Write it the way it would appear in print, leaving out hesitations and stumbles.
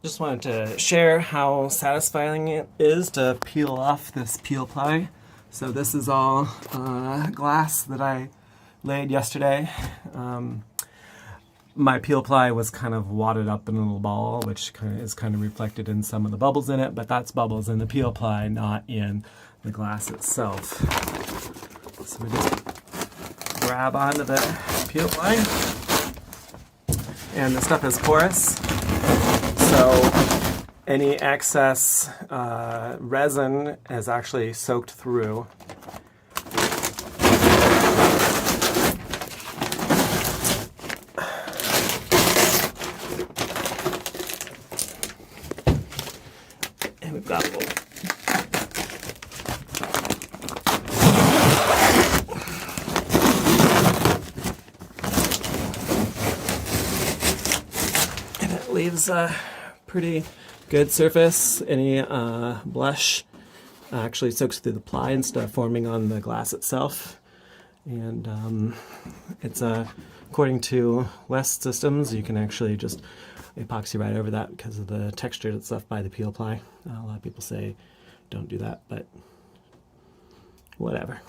Just wanted to share how satisfying it is to peel off this peel-ply. So this is all glass that I laid yesterday. My peel-ply was kind of wadded up in a little ball, which is kind of reflected in some of the bubbles in it, but that's bubbles in the peel-ply, not in the glass itself. So we just grab onto the peel-ply, and the stuff is porous. So any excess resin is actually soaked through. And we've got a little and it leaves a pretty good surface. Any blush actually soaks through the ply instead of forming on the glass itself. And it's according to West Systems, you can actually just epoxy right over that because of the texture that's left by the peel-ply. A lot of people say don't do that, but whatever.